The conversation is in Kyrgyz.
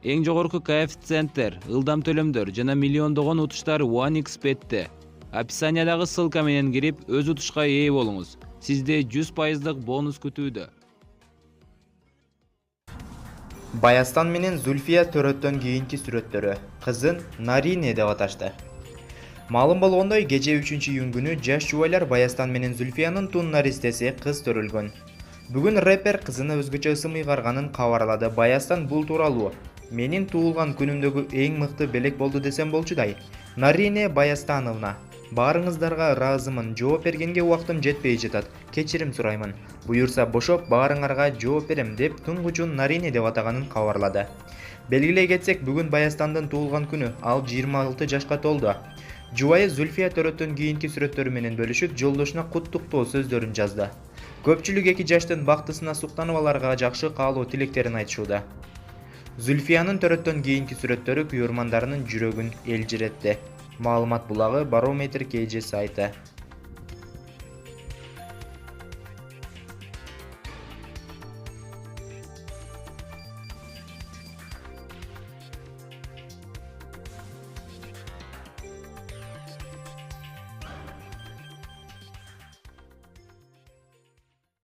Эң жогорку коэффициенттер, ылдам төлөмдөр жана миллиондогон утуштар OneXBet'те. Описаниядагы ссылка менен кирип, өз утушка ээ болуңуз. Сизде 100% бонус күтүүдө. Баястан менен Зульфия төрөттөн кийинки сүрөттөрү. Кызын Нарине деп аташты. Маалым болгондой, кече 3-июнь күнү жаш жубайлар Баястан менен Зульфиянын тун наристеси кыз төрөлгөн. Бүгүн рэпер кызына өзгөчө ысым ыйгарганын кабарлады. Баястан бул тууралуу "Менин туулган күнүмдөгү эң мыкты белек болду десем болчудай. Нарине Баястановна, баарыңыздарга ыраазымын. Жооп бергенге убактым жетпей жатат. Кечирим сураймын. Буюрса бошоп баарыңарга жооп берем" деп тунгучун Нарине деп атаганын кабарлады. Белгилей кетсек, бүгүн Баястандын туулган күнү. Ал 26 жашка толду. Жубайы Зульфия төрөттөн кийинки сүрөттөрү менен бөлүшүп, жолдошуна куттуктоо сөздөрүн жазды. Көпчүлүк 2 жаштын бактысына суктанып, аларга жакшы каалоо тилектерин айтышууда. Зульфиянын төрөттөн кийинки сүрөттөрү күйөрмандарынын жүрөгүн элжиретти. Маалымат булагы Barometer KG сайты.